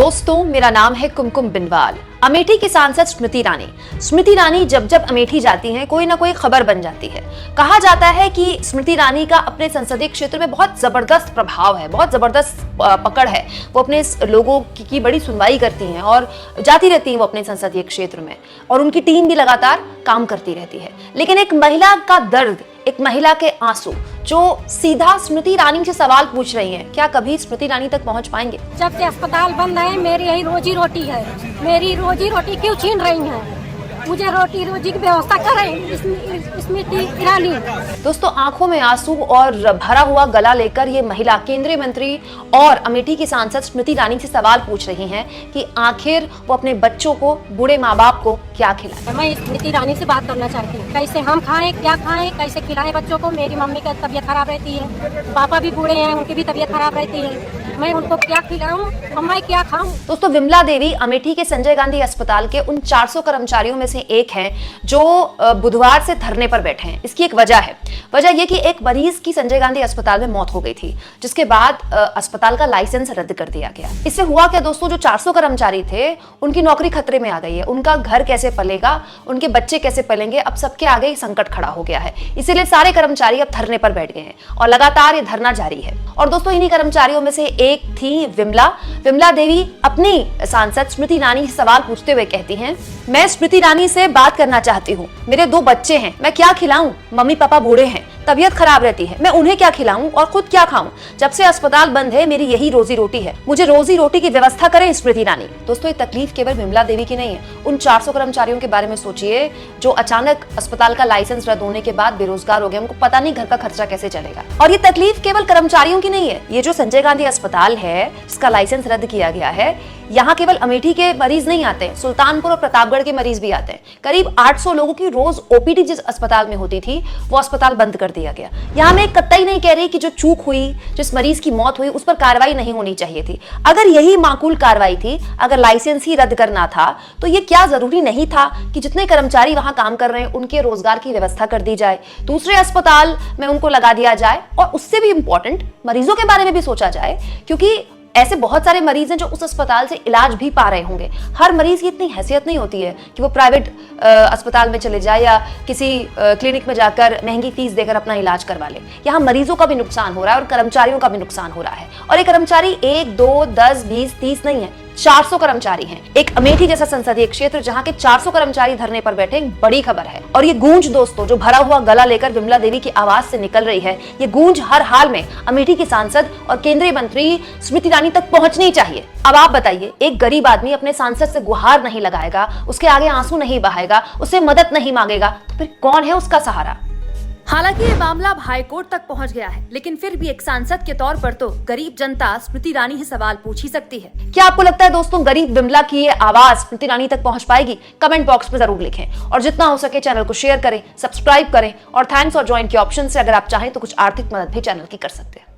दोस्तों, मेरा नाम है कुमकुम बिनवाल। अमेठी की सांसद स्मृति ईरानी जब जब अमेठी जाती हैं, कोई ना कोई खबर बन जाती है। कहा जाता है कि स्मृति ईरानी का अपने संसदीय क्षेत्र में बहुत जबरदस्त प्रभाव है, बहुत जबरदस्त पकड़ है। वो अपने लोगों की बड़ी सुनवाई करती हैं और जाती रहती हैं वो अपने संसदीय क्षेत्र में, और उनकी टीम भी लगातार काम करती रहती है। लेकिन एक महिला का दर्द, एक महिला के आंसू जो सीधा स्मृति ईरानी से सवाल पूछ रही हैं, क्या कभी स्मृति ईरानी तक पहुंच पाएंगे? जब से अस्पताल बंद है, मेरी यही रोजी रोटी है। मेरी रोजी रोटी क्यों छीन रही हैं? मुझे रोटी रोजी की व्यवस्था करें स्मृति ईरानी। दोस्तों, आंखों में आंसू और भरा हुआ गला लेकर ये महिला केंद्रीय मंत्री और अमेठी की सांसद स्मृति ईरानी से सवाल पूछ रही हैं कि आखिर वो अपने बच्चों को, बूढ़े माँ बाप को क्या खिलाएं। मैं स्मृति ईरानी से बात करना चाहती हूँ, कैसे हम खाएं, क्या खाएं, कैसे खिलाएं बच्चों को। मेरी मम्मी की तबीयत खराब रहती है, पापा भी बूढ़े हैं, उनकी भी तबीयत खराब रहती है। मैं उनको क्या खिलाऊं और मैं क्या खाऊं? दोस्तों, विमला देवी अमेठी के संजय गांधी अस्पताल के उन 400 कर्मचारियों में से एक हैं जो बुधवार से धरने पर बैठे हैं। इसकी एक वजह है। वजह यह कि एक मरीज की संजय गांधी अस्पताल में मौत हो गई थी, जिसके बाद अस्पताल का लाइसेंस रद्द कर दिया गया। इससे हुआ क्या दोस्तों, जो 400 कर्मचारी थे उनकी नौकरी खतरे में आ गई है। उनका घर कैसे पलेगा, उनके बच्चे कैसे पलेंगे, अब सबके आगे संकट खड़ा हो गया है। इसीलिए सारे कर्मचारी अब धरने पर बैठ गए हैं और लगातार ये धरना जारी है। और दोस्तों, इन्हीं कर्मचारियों में से एक थी विमला देवी। अपनी सांसद स्मृति ईरानी से सवाल पूछते हुए कहती हैं, मैं स्मृति ईरानी से बात करना चाहती हूँ। मेरे 2 बच्चे हैं, मैं क्या खिलाऊं? मम्मी पापा बूढ़े हैं, तबीयत खराब रहती है, मैं उन्हें क्या खिलाऊं और खुद क्या खाऊं? जब से अस्पताल बंद है, मेरी यही रोजी रोटी है। मुझे रोजी रोटी की व्यवस्था करें स्मृति ईरानी। दोस्तों, ये तकलीफ केवल विमला देवी की नहीं है। उन 400 कर्मचारियों के बारे में सोचिए जो अचानक अस्पताल का लाइसेंस रद्द होने के बाद बेरोजगार हो गए। उनको पता नहीं घर का खर्चा कैसे चलेगा। और ये तकलीफ केवल कर्मचारियों की नहीं है। ये जो संजय गांधी अस्पताल है, इसका लाइसेंस रद्द किया गया है, यहाँ केवल अमेठी के मरीज नहीं आते, सुल्तानपुर और प्रतापगढ़ के मरीज भी आते हैं। करीब 800 लोगों की रोज ओपीडी जिस अस्पताल में होती थी, वो अस्पताल बंद कर दिया गया। यहाँ मैं कतई नहीं कह रही कि जो चूक हुई, जिस मरीज की मौत हुई, उस पर कार्रवाई नहीं होनी चाहिए थी। अगर यही माकूल कार्रवाई थी, अगर लाइसेंस ही रद्द करना था, तो ये क्या जरूरी नहीं था कि जितने कर्मचारी वहां काम कर रहे हैं उनके रोजगार की व्यवस्था कर दी जाए, दूसरे अस्पताल में उनको लगा दिया जाए, और उससे भी इंपॉर्टेंट मरीजों के बारे में भी सोचा जाए, क्योंकि ऐसे बहुत सारे मरीज हैं जो उस अस्पताल से इलाज भी पा रहे होंगे। हर मरीज की इतनी हैसियत नहीं होती है कि वो प्राइवेट अस्पताल में चले जाए या किसी क्लिनिक में जाकर महंगी फीस देकर अपना इलाज करवा ले। यहाँ मरीजों का भी नुकसान हो रहा है और कर्मचारियों का भी नुकसान हो रहा है। और ये कर्मचारी 1, 2, 10, 20, 30 नहीं है, 400 कर्मचारी हैं। एक अमेठी जैसा संसदीय क्षेत्र जहां के 400 कर्मचारी धरने पर बैठे, बड़ी खबर है। और ये गूंज दोस्तों, जो भरा हुआ गला लेकर विमला देवी की आवाज से निकल रही है, ये गूंज हर हाल में अमेठी की सांसद और केंद्रीय मंत्री स्मृति ईरानी तक पहुंचनी चाहिए। अब आप बताइए, एक गरीब आदमी अपने सांसद से गुहार नहीं लगाएगा, उसके आगे आंसू नहीं बहाएगा, उससे मदद नहीं मांगेगा, तो फिर कौन है उसका सहारा? हालांकि ये मामला अब हाईकोर्ट तक पहुंच गया है, लेकिन फिर भी एक सांसद के तौर पर तो गरीब जनता स्मृति ईरानी से सवाल पूछ ही सकती है। क्या आपको लगता है दोस्तों, गरीब विमला की ये आवाज स्मृति ईरानी तक पहुंच पाएगी? कमेंट बॉक्स में जरूर लिखें और जितना हो सके चैनल को शेयर करें, सब्सक्राइब करें और थैंक्स और ज्वाइन के ऑप्शन से अगर आप चाहें तो कुछ आर्थिक मदद भी चैनल की कर सकते हैं।